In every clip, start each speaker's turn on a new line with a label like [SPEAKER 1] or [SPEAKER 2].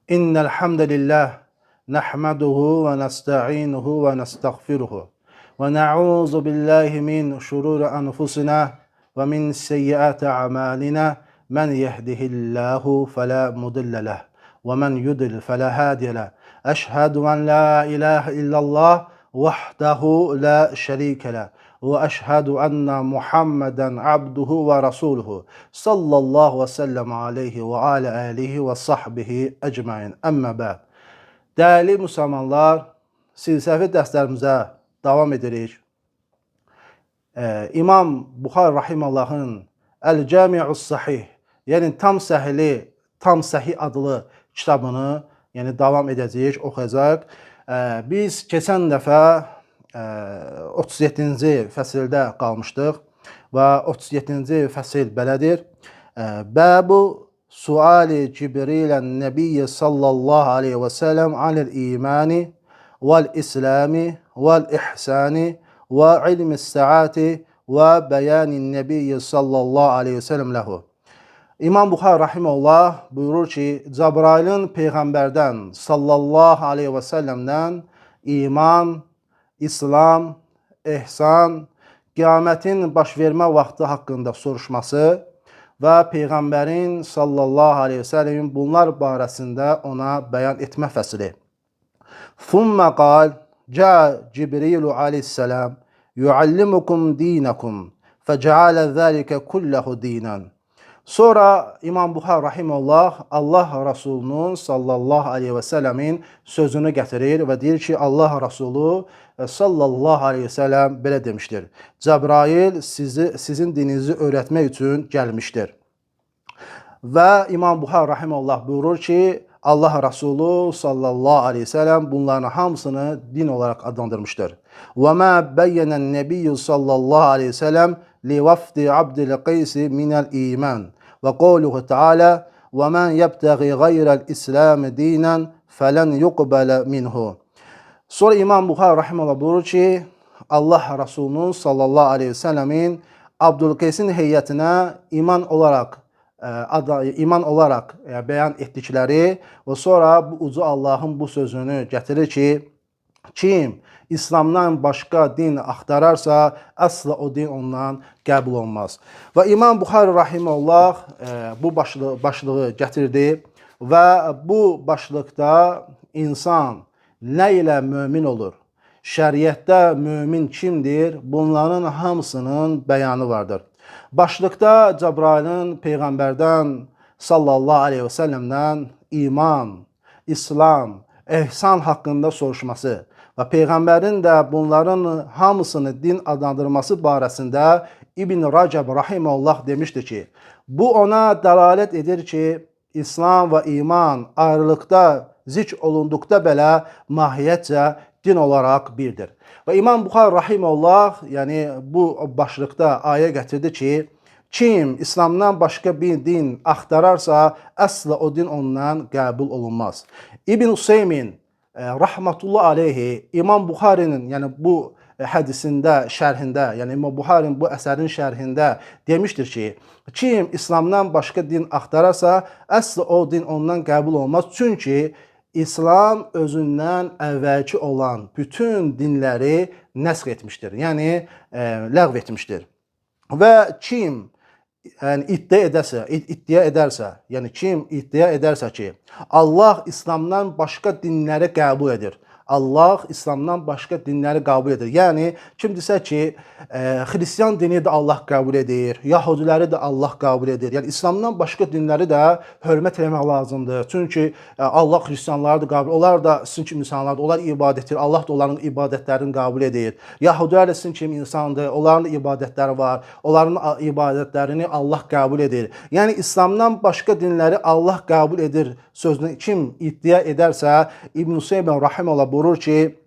[SPEAKER 1] İnnel hamdelellah nahmaduhu ve nestaînuhu ve nestağfiruhu ve na'ûzu billahi min şurûri enfusina ve min seyyiâti a'mâlina men yehdihillahu felâ mudille leh ve men yudlil felâ hâdiye leh. Eşhedü en la ilahe illallah vahdehu la şerîke leh ve eşhedü enne Muhammeden abduhu ve rasuluhu sallallahu ve sellem aleyhi ve ala alihi ve sahbihi ecmain. Əmmə bə'd. Değerli müsəlmanlar, silsəfi dərslərimizə davam edirik. İmam Buxari Rahimallahın Əl-Cami'us Sahih, yəni Tam Səhih adlı kitabını davam edəcəyik, oxuyacaq. Biz keçən dəfə 37-ci fəsildə qalmışdıq və 37-ci fəsil belədir. Bəbu suali Cibrilən Nəbiyyə sallallahu aleyhi və səlləm anil imani vəl islami vəl ihsani və ilmi səati və bəyanin Nəbiyyə sallallahu aleyhi və səlləm ləhu. İmam Buxari Rahimullah buyurur ki, Cəbrailin Peyğəmbərdən sallallahu aleyhi və səlləmdən iman, İslam, ihsan, qiyamətin baş vermə vaxtı haqqında soruşması və Peyğəmbərin sallallahu aleyhi və səlləmin bunlar barəsində ona bəyan etmə fəsili. Thumma qal, Cəə Cibrilu aleyhissalam, yuallimukum dinakum, fəcəalə zəlikə kulləhu dinən. Sonra İmam Buxari Rahimullah Allah Rasulunun sallallahu aleyhi və səlləmin sözünü gətirir və deyir ki, Allah Rasulu sallallahu aleyhi və səlləm belə demişdir. Cəbrail sizin dininizi öyrətmək üçün gəlmişdir. Və İmam Buxari Rahimullah buyurur ki, Allah Rasulu sallallahu aleyhi və səlləm bunların hamısını din olarak adlandırmıştır. Və mə bəyyənən Nəbiyyü sallallahu aleyhi və səlləm li vafdi Abdil Qeysi minəl iman. Və qavluhu Teala və mən yəbtəği qayrəl İslam dinən fələn yuqbələ minhu. Sonra İmam Buxari Rahimullah buyurur ki, Allah Rasulunun sallallahu aleyhi və səlləmin Abdülqeysin heyətinə iman olarak bəyan etdikləri və sonra bu ucu Allahın bu sözünü gətirir ki, kim İslamdan başqa din axtararsa, əsla o din ondan qəbul olmaz. Və İmam Buxari Rahimullah bu başlığı gətirdi və bu başlıqda insan nə ilə mömin olur? Şəriətdə mömin kimdir? Bunların hamısının bəyanı vardır. Başlıqda Cəbrailin Peyğəmbərdən sallallahu aleyhi və səlləmdən iman, İslam, ihsan haqqında soruşması və Peyğəmbərin də bunların hamısını din adlandırması barəsində İbn Rəcəb Rahimullah demişdir ki, bu ona dəlalət edir ki, İslam və iman ayrılıqda zikr olunduqda belə mahiyyətcə din olarak birdir. Və İmam Buxari Rahimullah bu başlıqda ayə gətirdi ki, kim İslamdan başqa bir din axtararsa, əsla o din ondan qəbul olunmaz. İbn Hüseymin rahmetullah aleyhi İmam Buxarinin bu hədisində, şərhində, İmam Buxarinin bu əsərin şərhində demişdir ki, kim İslamdan başqa din axtararsa, əsla o din ondan qəbul olmaz. Çünki İslam özündən əvvəlki olan bütün dinləri nəsx etmişdir, ləğv etmişdir. Və kim iddia edərsə ki, Allah İslamdan başqa dinləri qəbul edir. Allah İslamdan başqa dinləri qəbul edir. Yəni, kim desə ki, Hristiyan dini də Allah qəbul edir, Yahudiləri də Allah qəbul edir. Yəni, İslamdan başqa dinləri də hörmət eləmək lazımdır. Çünki Allah Hristiyanları da qəbul edir. Onlar da sizin kimi insanlardır, onlar ibadət edir. Allah da onların ibadətlərini qəbul edir. Yahudilər də sizin kimi insandır, onların ibadətləri var. Onların ibadətlərini Allah qəbul edir. Yəni, İslamdan başqa dinləri Allah qəbul edir sözünü kim iddia edərsə, İbn Hüseyin Rahimullah buyurur ki,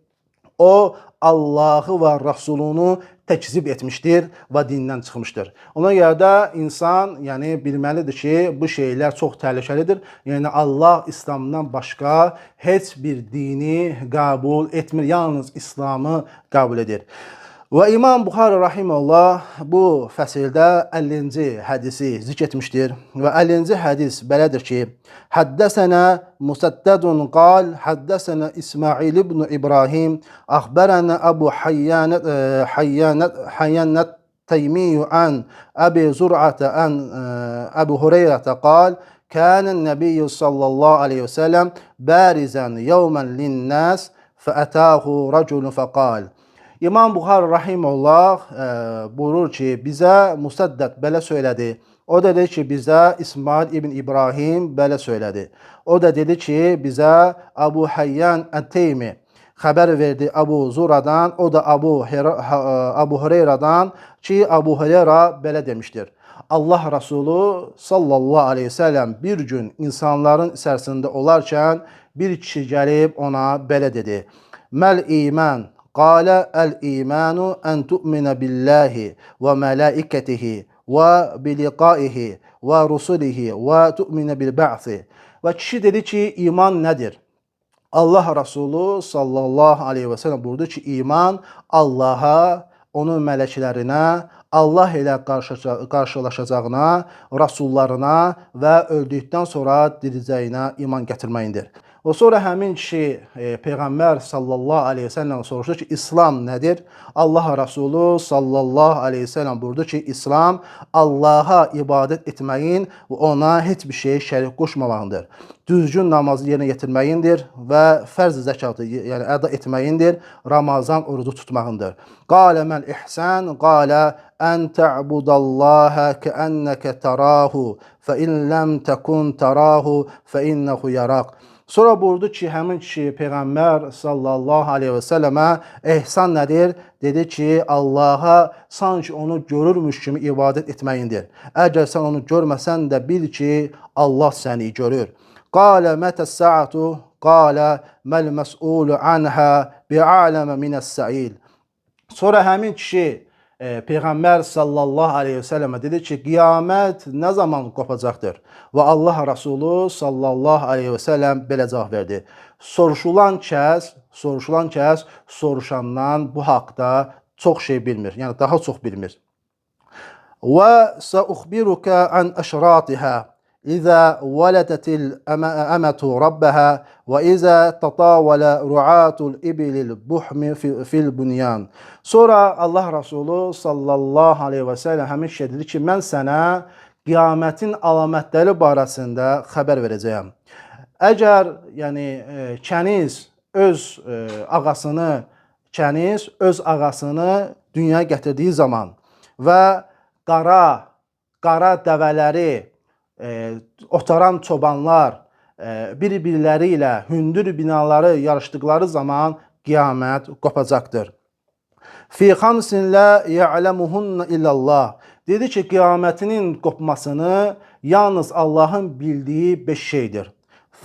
[SPEAKER 1] o Allahı və Rasulunu təkzib etmişdir və dindən çıxmışdır. Ona görə də insan bilməlidir ki, bu şeylər çox təhlükəlidir. Yəni Allah İslamdan başqa heç bir dini qəbul etmir, yalnız İslamı qəbul edir. Və İmam Buxari rahimehullah bu fəsildə 50-ci hədisi zikr etmişdir. Və 50-ci hədis belədir ki: Həddəsənə Musaddadun qal, həddəsənə İsmail ibn İbrahim, əxbərənə Əbu Hayyanət Teymi an Əbi Zur'ətə an Əbu Hureyrətə qal, kânən Nəbiyyə sallallahu aleyhi və səlləm bərizən yevmən linnəs fəətəhu rəculun fəqal. İmam Buxari rahimehullah buyurur ki, bizə Musaddad belə söylədi. O da dedi ki, bizə İsmail ibn İbrahim belə söylədi. O da dedi ki, bizə Əbu Hayyan Ət-Teymi xəbər verdi Əbu Zuradan, o da Əbu Hureyrədən ki, Əbu Hureyrə belə demişdir. Allah Resulü sallallahu aleyhi ve sellem bir gün insanların içərisində olarkən bir kişi gəlib ona belə dedi. Məl iman. Qale el-imanu en tu'mine billahi ve melaiketihi ve biliqaihi ve rusulihi ve tu'mine bil ba'si. Ve kişi dedi ki, iman nedir? Allah Resulü sallallahu aleyhi ve sellem buyurdu ki, iman Allah'a, onun mələklərinə, Allah ilə qarşılaşacağına, rasullarına və öldükdən sonra diriləcəyinə iman gətirməyindir. Və sonra həmin kişi Peyğəmbər sallallahu aleyhi ve sellem soruşdu ki, İslam nədir? Allah Resulü sallallahu aleyhi ve sellem buyurdu ki, İslam Allah'a ibadət etməyin və ona heç bir şey şərik qoşmamağındır. Düzgün namazı yerinə yetirməyindir və fərz zəkatı, yəni əda etməyindir, Ramazan orucu tutmağındır. Qalə məl ihsan, qalə ən tə'budallaha kəənnəkə tarahu, fə in ləm təkun tarahu, fə innəhu yaraq. Sonra buyurdu ki, həmin kişi Peyğəmbər sallallahu aleyhi və səlləmə ehsan nədir? Dedi ki, Allaha sanki onu görürmüş kimi ibadət etməyindir. Əgər sən onu görməsən də bil ki, Allah səni görür. Qalə mətəs-səatu, qalə məl-məs'ulu anhə bi'aləmə minəs-səil. Sonra həmin kişi Peyğəmbər sallallahu aleyhi ve sellemə dedi ki, qiyamət nə zaman qopacaqdır? Və Allah Resulü sallallahu aleyhi ve sellem belə cavab verdi. Soruşulan kəs soruşandan bu haqda çox şey bilmir, yəni daha çox bilmir. Və səuxbiruka an əşratihə. İzə vələdətil əmətu rabbəhə və izə tatavələ ru'atul ibilil buhmi fil bunyan. Sonra Allah Resulü sallallahu aleyhi və səlləm həmin şey dedi ki, mən sənə qiyamətin alamətləri barəsində xəbər verəcəyəm. Əgər kəniz öz ağasını dünyaya gətirdiyi zaman və qara dəvələri otaran çobanlar bir-birləri ilə hündür binaları yarışdıqları zaman qiyamət qopacaqdır. Fi xamsin la ya'lemuhunna illallah. Dedi ki, qiyamətinin qopmasını yalnız Allahın bildiyi 5 şeydir.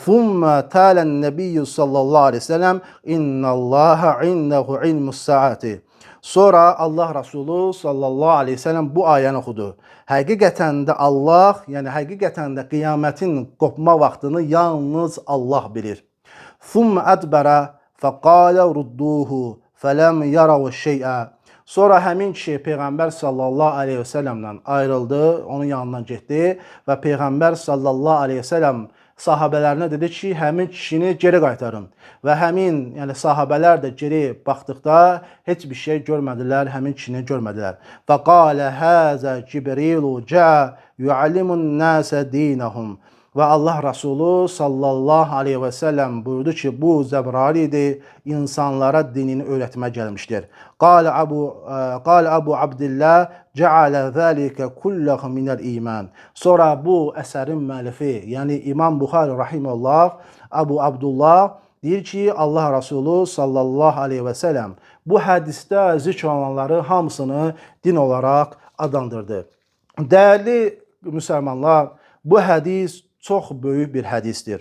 [SPEAKER 1] Thumma talən nəbiyyü sallallahu aleyhi ve sellem innallaha innehu ilmus saati. Sonra Allah Resulü sallallahu aleyhi ve sellem bu ayəni oxudu. Həqiqətən də Allah, yəni həqiqətən də qiyamətin qopma vaxtını yalnız Allah bilir. Thumma adbara faqala rudduhu falam yaraw şey'a. Sonra həmin kişi Peyğəmbər sallallahu aleyhi ve sellemdən ayrıldı, onun yanından getdi və Peyğəmbər sallallahu aleyhi ve sellem sahabələrinə dedi ki, həmin kişini geri qaytarın. Və həmin sahabələr də geri baxdıqda heç bir şey görmədilər, həmin kişini görmədilər. Və qalə həzə Cibrilu cə yuallimun nəsə dinəhum. Və Allah Resulü sallallahu aleyhi və səlləm buyurdu ki, bu Cəbrail idi, insanlara dinini öyrətmə gəlmişdir. Qalə Əbu Abdillah cəalə zəlikə kulləhu minəl iman. Sonra bu əsərin müəllifi, yəni İmam Buxari rahimehullah, Əbu Abdullah deyir ki, Allah Resulü sallallahu aleyhi və səlləm bu hədisdə zikr olunanları hamısını din olaraq adlandırdı. Dəyərli müsəlmanlar, bu hədis çox böyük bir hədisdir.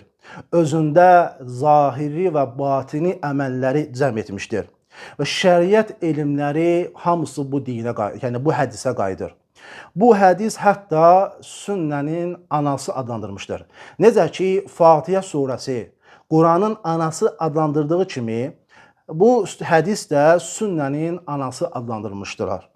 [SPEAKER 1] Özündə zahiri və batini əməlləri cəm etmişdir. Və şəriət elmləri hamısı bu dinə, yəni bu hədisə qayıdır. Bu hədis hətta sünnənin anası adlandırmışdır. Necə ki, Fatihə surəsi Quranın anası adlandırdığı kimi, Bu hədis də sünnənin anası adlandırılmışdırlar.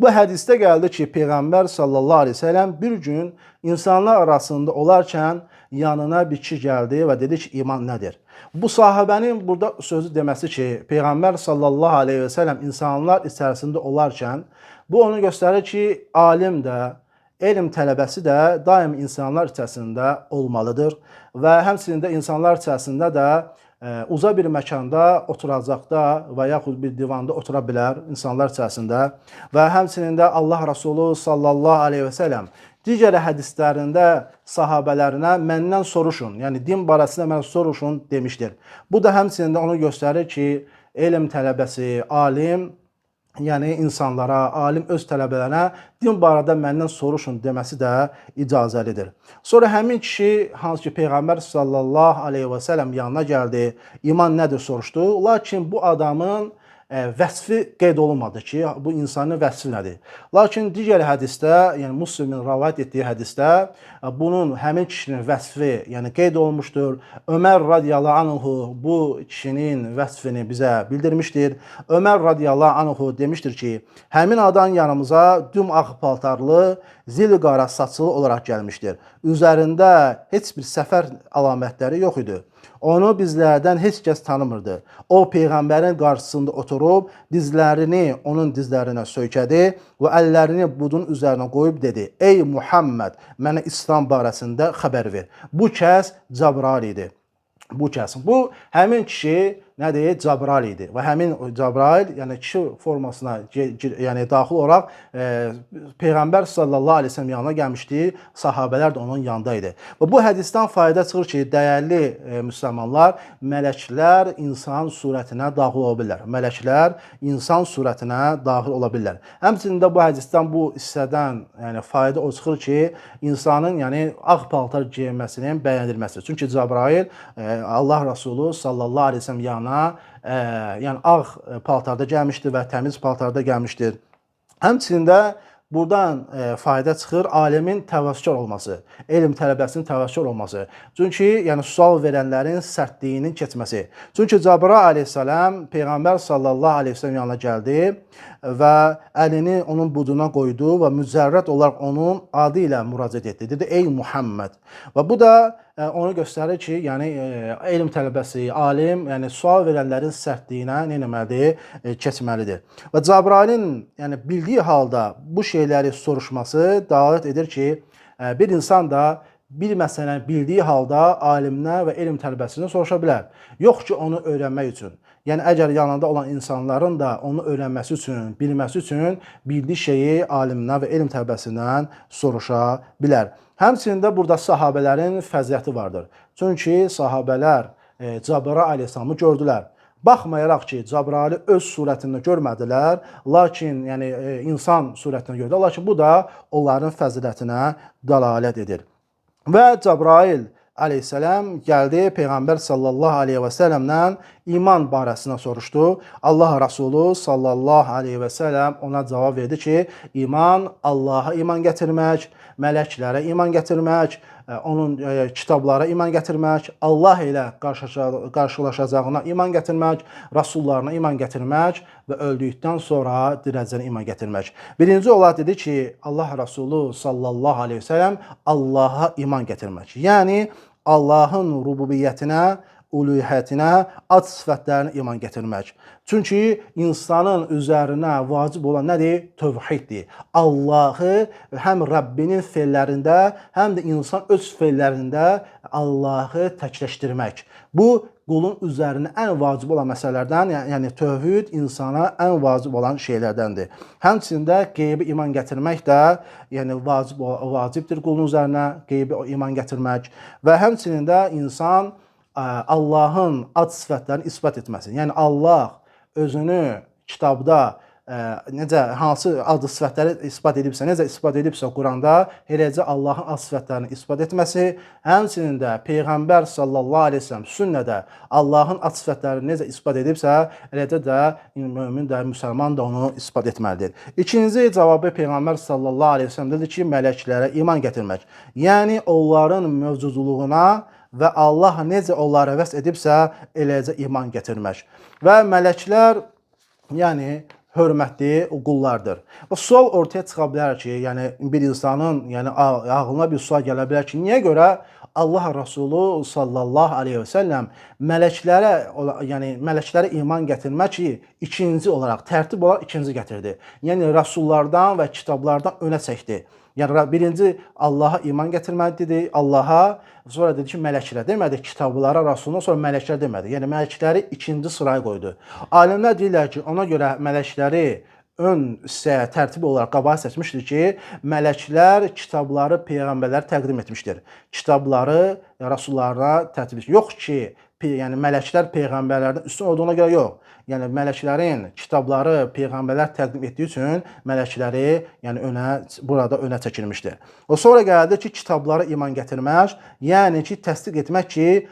[SPEAKER 1] Bu hədisdə gəldi ki, Peyğəmbər sallallahu aleyhi ve sellem bir gün insanlar arasında olarkən yanına bir kişi gəldi və dedi ki, iman nədir? Bu sahabənin burada sözü deməsi ki, Peyğəmbər sallallahu aleyhi ve sellem insanlar içərisində olarkən, bu onu göstərir ki, alim də, elm tələbəsi də daim insanlar içərisində olmalıdır və həmçinin də insanlar içərisində də uza bir məkanda, oturacaqda və yaxud bir divanda otura bilər insanlar içərisində və həmçinin də Allah Rasulü sallallahu aleyhi və səlləm digər hədislərində sahabələrinə məndən soruşun, yəni din barəsində məndən soruşun demişdir. Bu da həmçinin də onu göstərir ki, elm tələbəsi, alim, yəni insanlara, alim öz tələbələrinə din barədə məndən soruşun deməsi də icazəlidir. Sonra həmin kişi, hansı ki Peyğəmbər sallallahu aleyhi və səlləm yanına gəldi, iman nədir soruşdu. Lakin bu adamın vəsfi qeyd olunmadı ki, bu insanın vəsfi nədir. Lakin digər hədisdə, yəni Müslimin rivayet etdiyi hədisdə bunun həmin kişinin vəsfi, yəni qeyd olunmuşdur. Ömər radiyallahu anhu bu kişinin vəsfini bizə bildirmişdir. Ömər radiyallahu anhu demişdir ki, həmin adam yanımıza düm ağ paltarlı, zil qara saçlı olaraq gəlmişdir. Üzərində heç bir səfər əlamətləri yox idi. Onu bizlərdən heç kəs tanımırdı. O, Peyğəmbərin qarşısında oturub, dizlərini onun dizlərinə söykədi və əllərini budun üzərinə qoyub dedi, ey Muhammed, mənə İslam barəsində xəbər ver. Bu kəs Cəbrail idi. Bu kəs. Bu, həmin kişi nədir? Cəbrail idi. Və həmin Cəbrail, yəni kişi formasına yəni daxil olaraq Peyğəmbər sallallahu aleyhi ve sellem yanına gəlmişdi, sahabələr də onun yanındaydı. Və bu hədisdən fayda çıxır ki, dəyərli müsəlmanlar, mələklər insan surətinə daxil ola bilirlər. Mələklər insan surətinə daxil ola bilirlər. Həmçinin də bu hədisdən, bu hissədən yəni fayda o çıxır ki, insanın yəni ağ paltar geyinməsinin bəyənilməsi. Çünki Cəbrail Allah Rasulü sallallahu aleyhi ve sellem yanına yəni ağ paltarda gəlmişdir və təmiz paltarda gəlmişdir. Həmçinin də buradan fayda çıxır alimin təvəkkül olması, elm tələbəsinin təvəkkül olması. Çünki yəni sual verənlərin sərtliyinin keçməsi. Çünki Cəbrail aleyhissalam Peyğəmbər sallallahu aleyhi ve sellem yanına gəldi və əlini onun buduna qoydu və mücərrəd olaraq onun adı ilə müraciət etdi. Dedi, ey Muhammed. Və bu da onu göstərir ki, yəni elm tələbəsi, alim, yəni sual verənlərin sərtliyinə nə etməlidir? Keçməlidir. Və Cəbrailin yəni bildiyi halda bu şeyləri soruşması dəlalət edir ki, bir insan da bir məsələni bildiyi halda alimdən və elm tələbəsindən soruşa bilər. Yox ki, onu öyrənmək üçün. Yəni, əgər yanında olan insanların da onu öyrənməsi üçün, bilməsi üçün bildiyi şeyi alimdən və elm tələbəsindən soruşa bilər. Həmçinin də burada sahabələrin fəziyyəti vardır. Çünki sahabələr Cəbrail aleyhissalamı gördülər. Baxmayaraq ki, Cəbraili öz surətində görmədilər, lakin yəni insan surətində gördülər. Lakin bu da onların fəzilətinə dəlalət edir. Və Cəbrail aleyhissalam gəldi Peyğəmbər sallallahu aleyhi və səlləmdən iman barəsində soruşdu. Allah Rasulü sallallahu aleyhi və səlləm ona cavab verdi ki, iman Allaha iman gətirmək, mələklərə iman gətirmək, onun kitablara iman gətirmək, Allah ilə qarşılaşacağına iman gətirmək, Rasullarına iman gətirmək və öldükdən sonra dirəcənə iman gətirmək. Birinci olaraq dedi ki, Allah Rasulü sallallahu aleyhi və səlləm Allaha iman gətirmək. Yəni, Allahın rububiyyətinə, uluhiyyətinə, ad sifətlərinə iman gətirmək. Çünki insanın üzərinə vacib olan nədir? Tövhiddir. Allahı həm Rəbbinin feillərində, həm də insan öz feillərində Allahı təkləşdirmək. Bu, qulun üzərinə ən vacib olan məsələlərdən, yəni tövhid insana ən vacib olan şeylərdəndir. Həmçində qeybi iman gətirmək də yəni vacibdir qulun üzərinə, qeybi iman gətirmək və həmçinin də insan Allahın ad sifətlərini isbat etməsi. Yəni Allah özünü kitabda necə hansı adı sifətləri isbat edibsə, necə isbat edibsə Quranda, eləcə Allahın ad sifətlərini isbat etməsi, həmçinin də Peyğəmbər sallallahu aleyhi ve sellem sünnədə Allahın ad sifətlərini necə isbat edibsə, eləcə də mömin də, müsəlman da onu isbat etməlidir. İkinci cavabı Peyğəmbər sallallahu aleyhi ve sellem dedi ki, mələklərə iman gətirmək. Yəni onların mövcudluğuna və Allah necə onları vəsf edibsə, eləcə iman gətirmək. Və mələklər, yəni hörmətli qullardır. Və sual ortaya çıxa bilər ki, yəni bir insanın, yəni ağlına bir sual gələ bilər ki, niyə görə Allah Rasulü sallallahu aleyhi və səlləm mələklərə iman gətirmək ki, ikinci olaraq, tərtib olaraq ikinci gətirdi. Yəni rəsullardan və kitablardan önə çəkdi. Yəni birinci Allaha iman gətirməli dedi, Allaha, sonra dedi ki, mələklərə demədi, kitablara, rəsuluna, sonra mələklər demədi. Yəni mələkləri ikinci sıraya qoydu. Alimlər deyirlər ki, ona görə mələkləri ön hissəyə tərtib olaraq qabağa seçmişdir ki, mələklər kitabları peyğəmbərlərə təqdim etmişdir. Kitabları rəsullara tərtib etmişdir. Yox ki, yəni mələklər peyğəmbərlərdən üstün olduğuna görə yox. Yəni mələklərin kitabları peyğəmbərlər təqdim etdiyi üçün mələkləri yəni burada önə çəkilmişdir. O sonra gəldi ki, kitablara iman gətirmək, yəni ki, təsdiq etmək ki,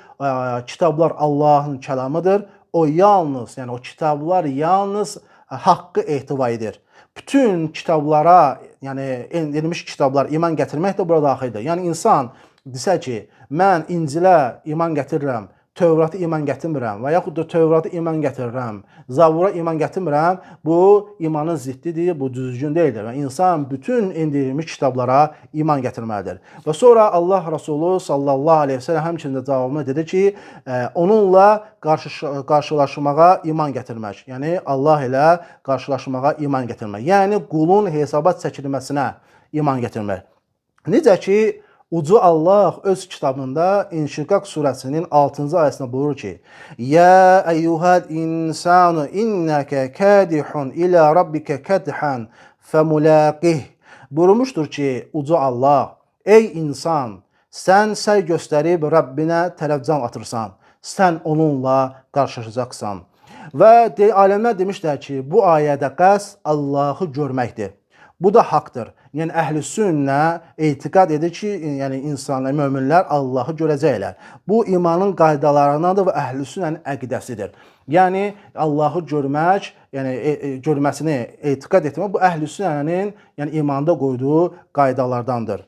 [SPEAKER 1] kitablar Allahın kəlamıdır. O yalnız, yəni o kitablar yalnız haqqı ehtiva edir. Bütün kitablara, yəni edilmiş kitablar iman gətirmək də burada daxildir. Yəni insan desə ki, mən İncilə iman gətirirəm, Tövrata iman gətirmirəm və yaxud da Tövrata iman gətirirəm, Zabura iman gətirmirəm, bu imanın ziddidir, bu düzgün deyildir və insan bütün endirilmiş kitablara iman gətirməlidir. Və sonra Allah Rasulü sallallahu aleyhi və səlləm həmçinin də cavabını dedi ki, onunla qarşılaşmağa iman gətirmək, yəni Allah ilə qarşılaşmağa iman gətirmək, yəni qulun hesabat çəkilməsinə iman gətirmək. Necə ki, Uca Allah öz kitabında İnşiqaq surəsinin 6-cı ayəsində buyurur ki, Ya eyyuhəl insanu innəkə kədihun ilə rabbikə kədhən fəmulaqih. Buyurmuşdur ki, Uca Allah, ey insan, sən səy göstərib Rəbbinə tərəf can atırsan, sən onunla qarşılaşacaqsan. Və alimlər demişlər ki, bu ayədə qəsd Allahı görməkdir. Bu da haqdır. Yəni əhlüsünnə etiqad edir ki, yəni insanlar, möminlər Allahı görəcəklər. Bu imanın qaydalarındandır və əhlüsünnənin əqidəsidir. Yəni Allahı görmək, yəni görməsini etiqad etmək bu əhlüsünnənin yəni imanda qoyduğu qaydalardandır.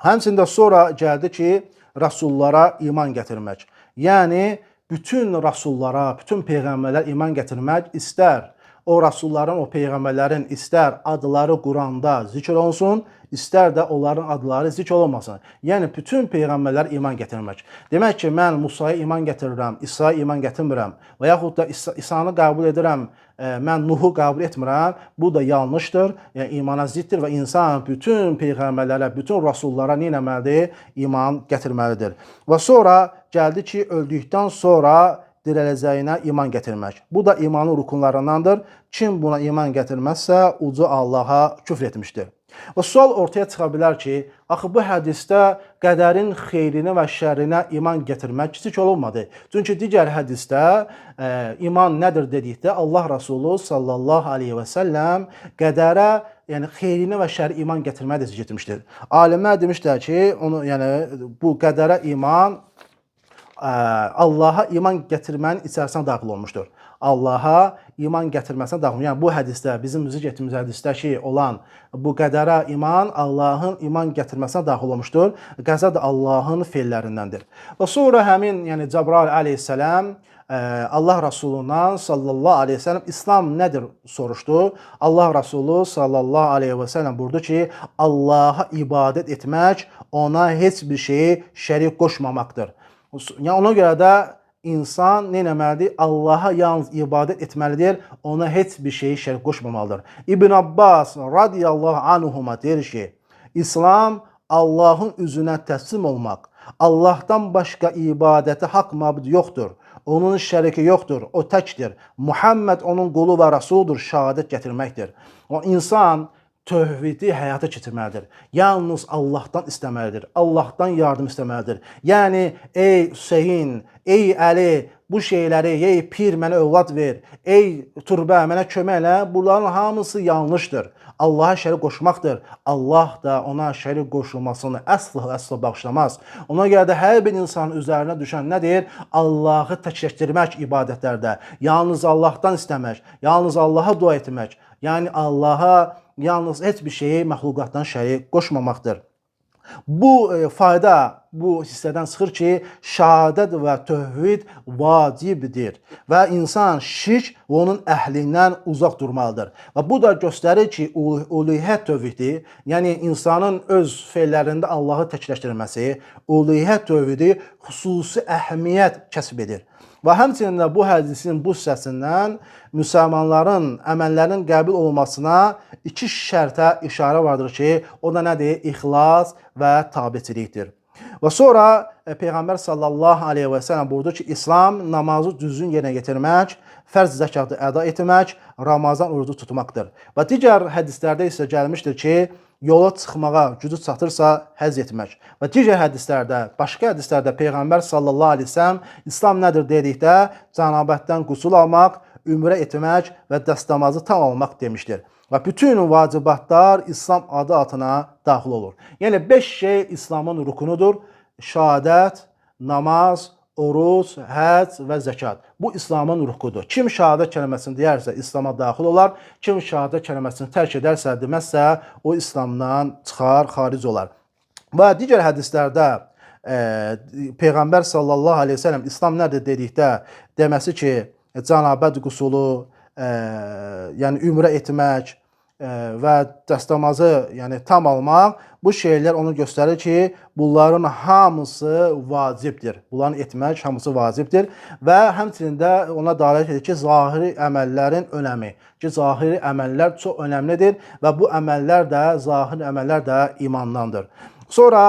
[SPEAKER 1] Həmçində sonra gəldi ki, rəsullara iman gətirmək. Yəni bütün rəsullara, bütün peyğəmbərlərə iman gətirmək istər o rəsulların, o peyğəmbərlərin istər adları Quranda zikr olunsun, istər də onların adları zikr olunmasın. Yəni bütün peyğəmbərlərə iman gətirmək. Demək ki, mən Musaya iman gətirirəm, İsa'ya iman gətirmirəm və yaxud da İsa'nı qəbul edirəm, mən Nuhu qəbul etmirəm. Bu da yanlışdır, yəni imana ziddir və insan bütün peyğəmbərlərə, bütün rəsullara nə etməlidir? İman gətirməlidir. Və sonra gəldi ki, öldükdən sonra diriləcəyinə iman gətirmək. Bu da imanın rukunlarındandır. Kim buna iman gətirməzsə, uca Allaha küfr etmişdir. Və sual ortaya çıxa bilər ki, axı bu hədisdə qədərin xeyrinə və şərrinə iman gətirmək kiçik olunmadı. Çünki digər hədisdə iman nədir dedikdə Allah Rasulü sallallahu aleyhi və səlləm qədərə, yəni xeyrinə və şərri iman gətirməyi də zikr etmişdir. Alimlər demişlər ki, bu qədərə iman Allaha iman gətirmənin içərisinə daxil olmuşdur. Allaha iman gətirməsinə daxil olmuşdur. Yəni bu hədisdə, bizim zikr etdiyimiz hədisdəki olan bu qədərə iman Allahın iman gətirməsinə daxil olmuşdur. Qəzə də Allahın feillərindəndir. Və sonra həmin, yəni Cəbrail əleyhissalam Allah Rasulundan sallallahu aleyhi və səlləm İslam nədir soruşdu. Allah Rasulü sallallahu aleyhi və səlləm buyurdu ki, Allaha ibadət etmək, ona heç bir şeyi şərik qoşmamaqdır. Yəni ona görə də insan nə etməlidir? Allaha yalnız ibadət etməlidir, ona heç bir şeyi şərik qoşmamalıdır. İbn Abbas radiyallahu anhuma deyir ki, İslam Allahın üzünə təslim olmaq, Allahdan başqa ibadəti haqq məbud yoxdur, onun şəriki yoxdur, o təkdir, Muhammed onun qulu və rəsuludur, şəhadət gətirməkdir. O insan tövhidi həyata keçirməlidir. Yalnız Allahdan istəməlidir. Allahdan yardım istəməlidir. Yəni, ey Hüseyin, ey Əli, bu şeyləri, ey pir mənə övlad ver, ey turbə mənə kömək elə, bunların hamısı yanlışdır. Allaha şərik qoşmaqdır. Allah da ona şərik qoşulmasını əsla bağışlamaz. Ona görə də hər bir insanın üzərinə düşən nədir? Allahı təkləşdirmək ibadətlərdə. Yalnız Allahdan istəmək, yalnız Allaha dua etmək. Yəni Allaha yalnız heç bir şeyi məxluqatdan şərik qoşmamaqdır. Bu bu hissədən çıxır ki, şəhadət və tövhid vacibdir və insan şirk və onun əhlindən uzaq durmalıdır. Və bu da göstərir ki, uluhiyyət tövhidi, yəni insanın öz feillərində Allahı təkləşdirməsi, uluhiyyət tövhidi xüsusi əhəmiyyət kəsb edir. Və həmçinin də bu hədisin bu hissəsindən müsəlmanların əməllərinin qəbul olunmasına iki şərtə işarə vardır ki, o da nədir? İxlas və tabiçilikdir. Və sonra Peyğəmbər sallallahu aleyhi və səlləm buyurdu ki, İslam namazı düzgün yerinə yetirmək, fərz zəkatı əda etmək, Ramazan orucu tutmaqdır. Və digər hədislərdə isə gəlmişdir ki, yola çıxmağa gücü çatırsa həzz etmək. Və digər hədislərdə, başqa hədislərdə Peyğəmbər sallallahu aleyhi və səlləm İslam nədir dedikdə cənabətdən qüsul almaq, ümrə etmək və dəstəmazı tam almaq demişdir. Və bütün vacibatlar İslam adı altına daxil olur. Yəni 5 şey İslamın rukunudur. Şəhadət, namaz, oruc, həcc və zəkat. Bu İslamın ruhudur. Kim şəhadət kəlməsini deyərsə İslam'a daxil olar, kim şəhadət kəlməsini tərk edərsə, deməzsə o İslamdan çıxar, xaric olar. Və digər hədislərdə Peyğəmbər sallallahu aleyhi ve sellem İslam nədir dedikdə deməsi ki, cənabət qusulu, yəni ümrə etmək və dəstəmazı yəni tam almaq, bu şeylər onu göstərir ki, bunların hamısı vacibdir. Bunların etmək hamısı vacibdir və həmçinin də ona dəlalət edir ki, zahiri əməllərin önəmi, ki, zahiri əməllər çox önəmlidir və bu əməllər də, zahiri əməllər də imandandır. Sonra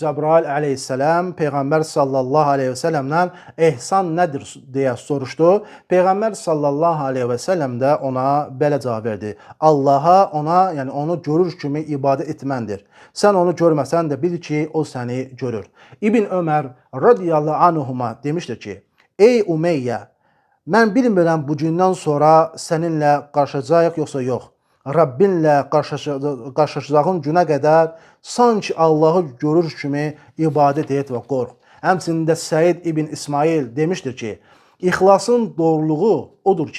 [SPEAKER 1] Cəbrail əleyhissalam Peyğəmbər sallallahu aleyhi və səlləmdən ehsan nədir deyə soruşdu. Peyğəmbər sallallahu aleyhi və səlləm də ona belə cavab verdi. Allaha ona, yəni onu görür kimi ibadət etməndir. Sən onu görməsən də bil ki, o səni görür. İbn Ömər radiyallahu anhuma demişdir ki, ey Umeyyə, mən bilmirəm bu gündən sonra səninlə qarşılaşacağıq yoxsa yox. Rabbinlə qarşılaşacağın günə qədər sanki Allahı görür kimi ibadət et və qorx. Həmçində Səid ibn İsmail demişdir ki, İxlasın doğruluğu odur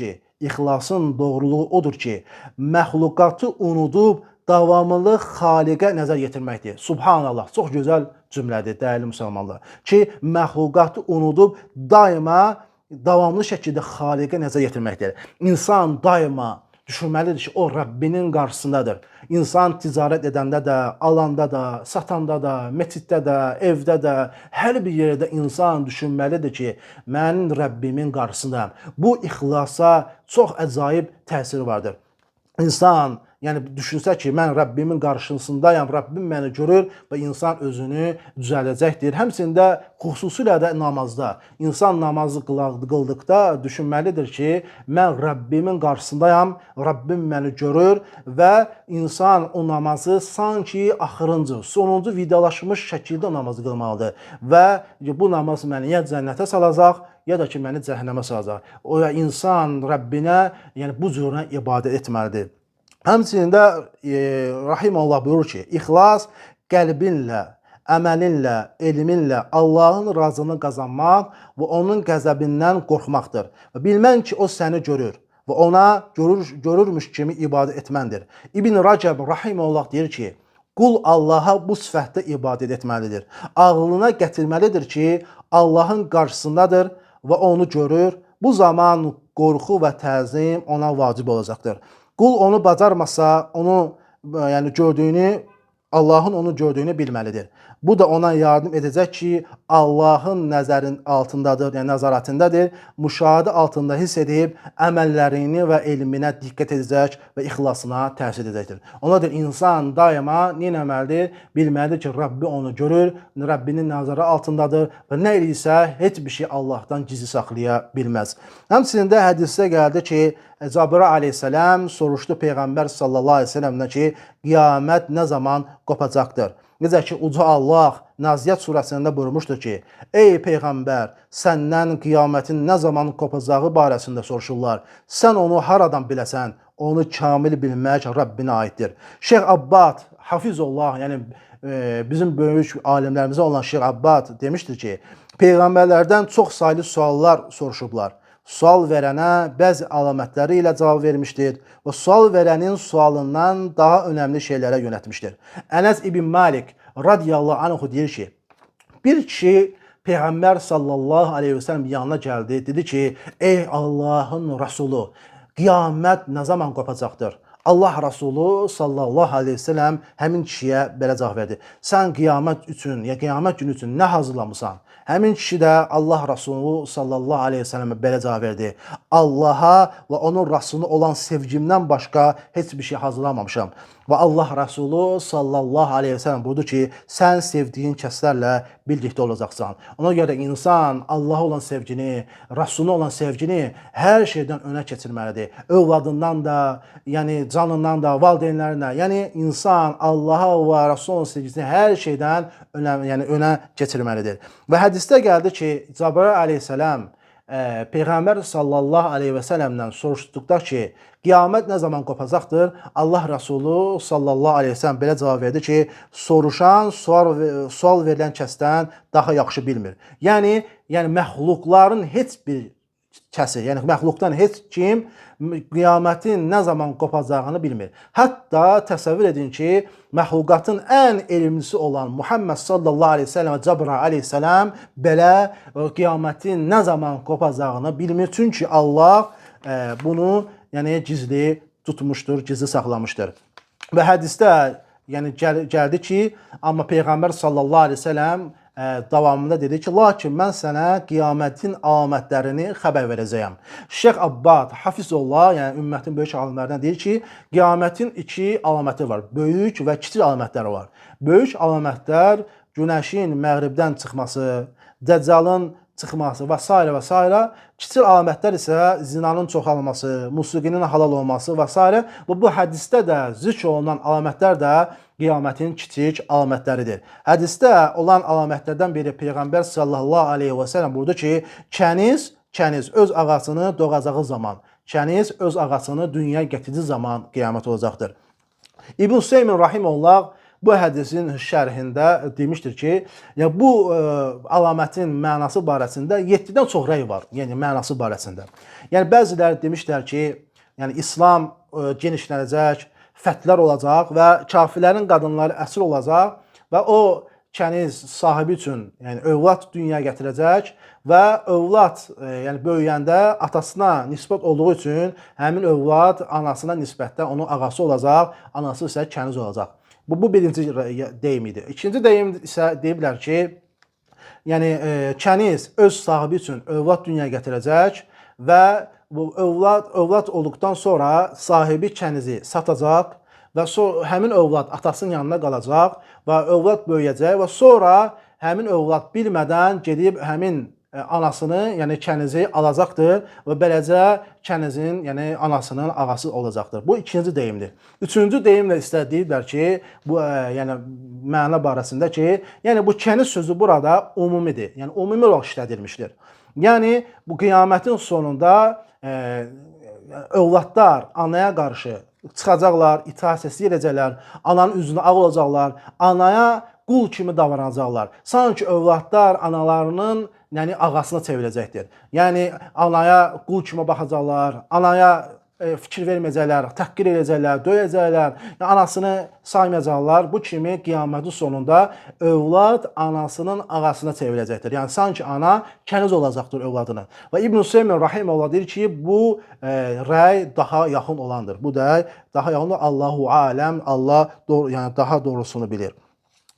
[SPEAKER 1] ki, məxluqatı unudub davamlı xaliqə nəzər yetirməkdir. Subhanallah, çox gözəl cümlədir, dəyərli müsəlmanlar. Ki, məxluqatı unudub davamlı şəkildə xaliqə nəzər yetirməkdir. İnsan daima düşünməlidir ki, o Rabbinin qarşısındadır. İnsan ticarət edəndə də, alanda da, satanda da, məsciddə də, evdə də, hər bir yerdə insan düşünməlidir ki, mən Rabbimin qarşısındayım. Bu ixlasa çox əcaib təsiri vardır. İnsan yəni düşünsə ki, mən Rabbimin qarşısındayam, Rabbim məni görür və insan özünü düzəldəcəkdir. Həmçində xüsusilə də namazda. İnsan namazı qıldıqda düşünməlidir ki, mən Rabbimin qarşısındayam, Rabbim məni görür və insan o namazı sanki axırıncı, sonuncu vidalaşmış şəkildə namazı qılmalıdır. Və bu namaz məni ya cənnətə salacaq, ya da ki, məni cəhənnəmə salacaq. O insan Rabbinə, yəni bu cürünə ibadət etməlidir. Həmçində Rahimullah buyurur ki, ixlas qəlbinlə, əməlinlə, elminlə Allahın razını qazanmaq və onun qəzəbindən qorxmaqdır. Və bilmən ki, o səni görür və ona görürmüş kimi ibadət etməndir. İbn Rəcəb Rahimullah deyir ki, qul Allaha bu sifətdə ibadət etməlidir. Ağlına gətirməlidir ki, Allahın qarşısındadır və onu görür. Bu zaman qorxu və təzim ona vacib olacaqdır. Qul onu bacarmasa, Allahın onu gördüyünü bilməlidir. Bu da ona yardım edəcək ki, Allahın nəzərin altındadır, yəni nəzarətindədir, müşahidə altında hiss edib, əməllərini və elminə diqqət edəcək və ixlasına təsir edəcəkdir. Onadır, insan daima nə etməlidir? Bilməlidir ki, Rabbi onu görür, Rabbinin nəzarı altındadır və nə edirsə, heç bir şey Allahdan gizli saxlaya bilməz. Həmçində hədisdə gəldi ki, Cəbrail aleyhissalam soruşdu Peyğəmbər sallallahu aleyhi ve sellemdən ki, qiyamət nə zaman qopacaqdır? Necə ki, Uca Allah Naziyyət surəsində buyurmuşdur ki, ey Peyğəmbər, səndən qiyamətin nə zaman qopacağı barəsində soruşurlar. Sən onu haradan biləsən? Onu kamil bilmək Rabbinə aiddir. Şeyx Abbad, Hafizullah, yəni bizim böyük alimlərimizə olan Şeyx Abbad demişdir ki, Peyğəmbərlərdən çox saylı suallar soruşublar. Sual verənə bəzi əlamətləri ilə cavab vermişdir və sual verənin sualından daha önəmli şeylərə yönətmişdir. Ənəs ibn Malik radiyallahu anhu deyir ki, bir kişi Peyğəmbər sallallahu aleyhi və səlləm yanına gəldi, dedi ki, ey Allahın Rəsulu, qiyamət nə zaman qopacaqdır? Allah Rəsulu sallallahu aleyhi və səlləm həmin kişiyə belə cavab verdi. Sən qiyamət üçün, ya qiyamət günü üçün nə hazırlamısan? Həmin kişi də Allah Rəsulu sallallahu aleyhi və səlləmə belə cavab verdi. Allaha və onun Rəsuluna olan sevgimdən başqa heç bir şey hazırlamamışam. Və Allah Rəsulu sallallahu aleyhi və səlləm buyurdu ki, sən sevdiyin kəslərlə birlikdə olacaqsan. Ona görə insan Allaha olan sevgini, Rəsuluna olan sevgini hər şeydən önə keçirməlidir. Övladından da, yəni canından da, valideynlərinə, yəni insan Allaha və Rəsuluna olan sevgisini hər şeydən önə keçirməlidir. Və hədisdə gəldi ki, Cəbrail aleyhissalam Peyğəmbər sallallahu aleyhi və səlləmdən soruşduqda ki, qiyamət nə zaman qopacaqdır? Allah Rəsulu sallallahu aleyhi və səlləm belə cavab verdi ki, soruşan, sual verilən kəsdən daha yaxşı bilmir. Yəni məxluqların heç bir kəsi, yəni məxluqdan heç kim qiyamətin nə zaman qopacağını bilmir. Hətta təsəvvür edin ki, məxluqatın ən elmlisi olan Muhammed sallallahu aleyhi ve sellem və Cəbrail aleyhissalam belə qiyamətin nə zaman qopacağını bilmir. Çünki Allah bunu gizli tutmuşdur, gizli saxlamışdır. Və hədisdə gəldi ki, amma Peyğəmbər sallallahu aleyhi ve sellem davamında dedi ki, lakin mən sənə qiyamətin alamətlərini xəbər verəcəyəm. Şeyx Abbad Hafizullah, yəni ümmətin böyük alimlərindən deyir ki, qiyamətin iki alaməti var. Böyük və kiçik alamətləri var. Böyük alamətlər günəşin məğribdən çıxması, Dəccalın çıxması və s. və s. Kiçik alamətlər isə zinanın çoxalması, musiqinin halal olması və s. Və bu hədisdə də zikr olunan alamətlər də qiyamətin kiçik alamətləridir. Hədisdə olan alamətlərdən biri Peyğəmbər sallallahu aleyhi və səlləm buyurdu ki, kəniz öz ağasını doğacağı zaman, kəniz öz ağasını dünyaya gətirdiyi zaman qiyamət olacaqdır. İbn Hüseymin rahimehullah bu hədisin şərhində demişdir ki, bu alamətin mənası barəsində 7-dən çox rəy var, yəni mənası barəsində. Yəni bəziləri demişlər ki, İslam genişlənəcək, fəthlər olacaq və kafirlərin qadınları əsir olacaq və o kəniz sahibi üçün övlad dünyaya gətirəcək və övlad böyüyəndə atasına nisbət olduğu üçün həmin övlad anasına nisbətdə onun ağası olacaq, anası isə kəniz olacaq. Bu birinci deyim idi. İkinci deyim isə deyiblər ki, kəniz öz sahibi üçün övlad dünyaya gətirəcək və bu övlad olduqdan sonra sahibi kənizi satacaq və həmin övlad atasının yanında qalacaq və övlad böyüyəcək və sonra həmin övlad bilmədən gedib həmin anasını, yəni kənizi alacaqdır və beləcə kənizin, yəni anasının ağası olacaqdır. Bu ikinci deyimdir. Üçüncü deyimlə isə deyirlər ki, bu məna barəsində ki, yəni bu kəniz sözü burada umumidir. Yəni ümumi olaraq işlədilmişdir. Yəni bu qiyamətin sonunda övladlar anaya qarşı çıxacaqlar, itaat səsi edəcəklər, ananın üzünə ağ olacaqlar, anaya qul kimi davranacaqlar. Sanki övladlar analarının ağasına çevirəcəkdir. Yəni anaya qul kimi baxacaqlar, anaya fikir verməyəcəklər, təhqir edəcəklər, döyəcəklər, anasını saymayacaqlar. Bu kimi qiyamətin sonunda övlad anasının ağasına çevirəcəkdir. Yəni sanki ana kəniz olacaqdır övladına. Və İbn Hüseymin rahimehullah deyir ki, bu rəy daha yaxın olandır. Bu da daha yaxın, Allahu aləm, Allah daha doğrusunu bilir.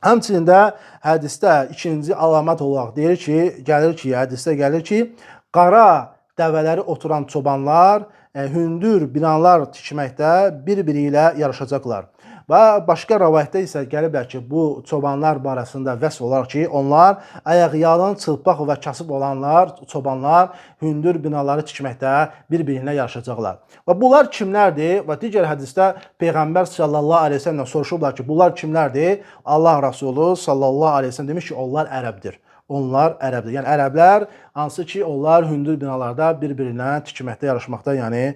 [SPEAKER 1] Həmçinin də hədisdə ikinci əlamət olaraq hədisdə gəlir ki, qara dəvələri oturan çobanlar hündür binalar tikməkdə bir-biri ilə yarışacaqlar. Və başqa rəvayətdə isə gəliblər ki, bu çobanlar barəsində vəsf olaraq ki, onlar ayaqyalın, çılpaq və kasıb olanlar, çobanlar hündür binaları tikməkdə bir-birinə yarışacaqlar. Və bunlar kimlərdir? Və digər hədisdə Peyğəmbər sallallahu aleyhi ve sellemdən soruşublar ki, bunlar kimlərdir? Allah Rəsulu sallallahu aleyhi ve sellem demiş ki, onlar ərəbdir. Onlar ərəbdir. Yəni ərəblər hansı ki, onlar hündür binalarda bir-birinə tikməkdə yarışmaqda, yəni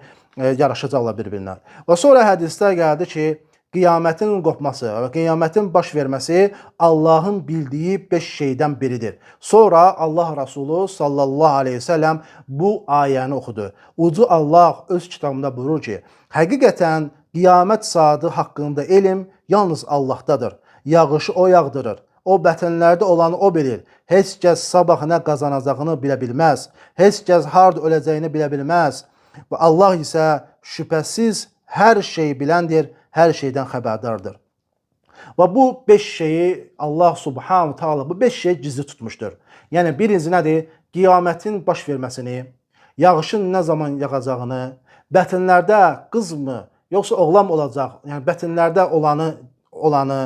[SPEAKER 1] yarışacaqlar bir-birinə. Və sonra hədisdə gəldi ki, qiyamətin qopması və qiyamətin baş verməsi Allahın bildiyi 5 şeydən biridir. Sonra Allah Rəsulu sallallahu aleyhi ve sellem bu ayəni oxudu. Ucu Allah öz kitabında buyurur ki, həqiqətən qiyamət saatı haqqında elm yalnız Allahdadır. yağışı o yağdırır. O bətənlərdə olanı o bilir. Heç kəs sabah nə qazanacağını bilə bilməz. Heç kəs harda öləcəyini bilə bilməz. Və Allah isə şübhəsiz hər şeyi biləndir, hər şeydən xəbərdardır. Və bu 5 şeyi Allah Subhanahu Taala bu 5 şeyi gizli tutmuşdur. Yəni birinci nədir? Qiyamətin baş verməsini, yağışın nə zaman yağacağını, bətənlərdə qızmı, yoxsa oğlan olacaq, yəni bətənlərdə olanı,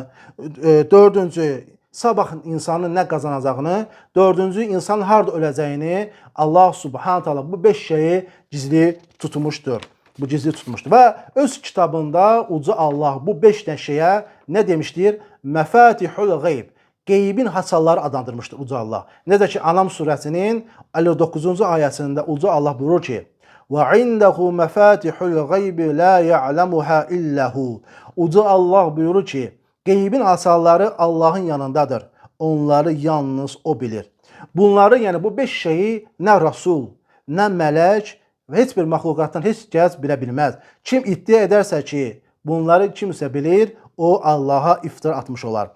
[SPEAKER 1] dördüncü sabah insanın nə qazanacağını, dördüncü insan harda öləcəyini Allah Subhanahu Taala bu 5 şeyi gizli tutmuşdur. Bu gizli tutmuşdur. Və öz kitabında uca Allah bu 5 şeyə nə demişdir? Məfatihul qeyb. Qeybin haçalları adlandırmışdır uca Allah. Necə ki Anam surəsinin 59-cu ayəsində uca Allah buyurur ki: "Və indehu məfatihul qeyb la ya'lamuha illahu." Uca Allah buyurur ki, qeybin haçalları Allahın yanındadır. Onları yalnız o bilir. Bunları, yəni bu 5 şeyi nə Rasul, nə mələk və heç bir məxluqatdan heç kəs bilə bilməz. Kim iddia edərsə ki, bunları kimsə bilir, o Allaha iftira atmış olar.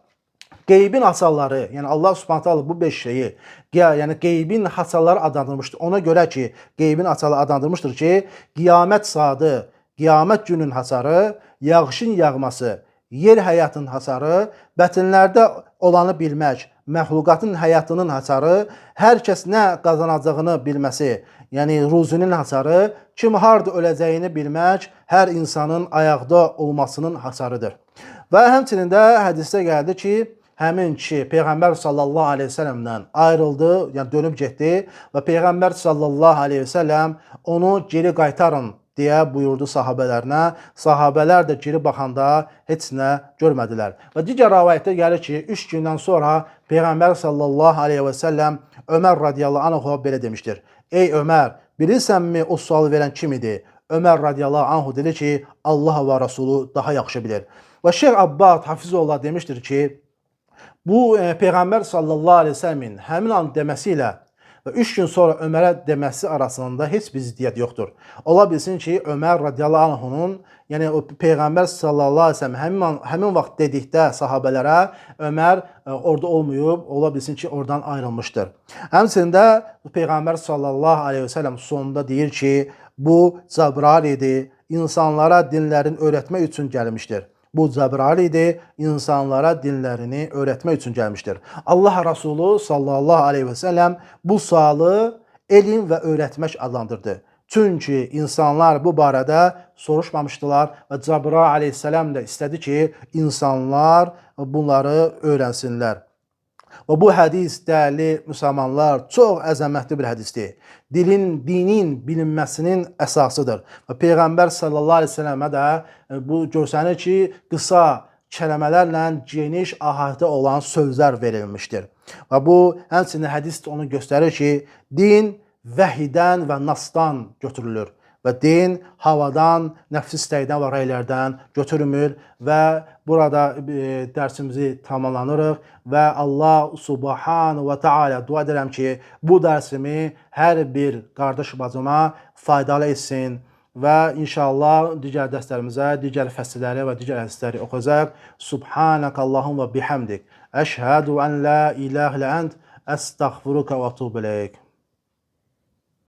[SPEAKER 1] Qeybin haçalları, yəni Allah Subhanahu taala bu 5 şeyi, yəni qeybin haçalları adlandırmışdır. Ona görə ki, qeybin haçaları adlandırmışdır ki, qiyamət saatı, qiyamət günün hasarı, yağışın yağması, yer həyatının hasarı, bətənlərdə olanı bilmək, məxluqatın həyatının hasarı, hər kəs nə qazanacağını bilməsi, yəni ruzunun hasarı, kim harda öləcəyini bilmək, hər insanın ayaqda olmasının hasarıdır. Və həmçinin də hədisdə gəldi ki, həmin kişi Peyğəmbər sallallahu aleyhi ve sellemdən ayrıldı, yəni dönüb getdi və Peyğəmbər sallallahu aleyhi ve sellem onu geri qaytarın deyə buyurdu sahabələrinə. Sahabələr də geri baxanda heç nə görmədilər. Və digər rivayətdə gəlir ki, 3 gündən sonra Peyğəmbər sallallahu aleyhi ve sellem Ömər radiyallahu anhu belə demişdir: "Ey Ömər, bilirsənmi o sualı verən kim idi?" Ömər radiyallahu anhu dedi ki, Allah və Rasulu daha yaxşı bilir. Və Şeyx Abbad Hafizullah demişdir ki, bu Peyğəmbər sallallahu aleyhi ve sellemin həmin an deməsi ilə və 3 gün sonra Ömərə deməsi arasında heç bir ziddiyyət yoxdur. Ola bilsin ki, Ömər radiyallahu anhunun, yəni o Peyğəmbər sallallahu aleyhi ve sellem həmin vaxt dedikdə sahabələrə Ömər orada olmayıb, ola bilsin ki, oradan ayrılmışdır. Həmçində Peyğəmbər sallallahu aleyhi ve sellem sonunda deyir ki, bu Cəbrail idi, insanlara dinlərini öyrətmək üçün gəlmişdir. Bu Cəbrail idi, insanlara dinlərini öyrətmək üçün gəlmişdir. Allah Rasulü sallallahu aleyhi ve sellem bu sualı elm və öyrətmək adlandırdı. Çünki insanlar bu barədə soruşmamışdılar və Cəbrail aleyhisselam da istədi ki, insanlar bunları öyrənsinlər. Və bu hədis, dəyərli müsəlmanlar, çox əzəmətli bir hədisdir. Dinin bilinməsinin əsasıdır. Və Peyğəmbər sallallahu aleyhi ve sellemə də bu görsənir ki, qısa kəlmələrlə geniş əhatə olan sözlər verilmişdir. Və bu həmçinin hədis onu göstərir ki, din vəhiydən və nasdan götürülür. Və din havadan, nəfs istəkdən və rəylərdən götürülmür və burada dərsimizi tamamlanırıq və Allah Subhanahu və Teala dua edirəm ki, bu dərsimi hər bir qardaş bacıma faydalı etsin və inşallah digər dərslərimizə, digər fəsilləri və digər hədisləri oxuyacaq. Subhanakallahumma bihamdik. Əşhədu ən la ilahe illə ənt. Əstəğfiruka və etûbu ileyk.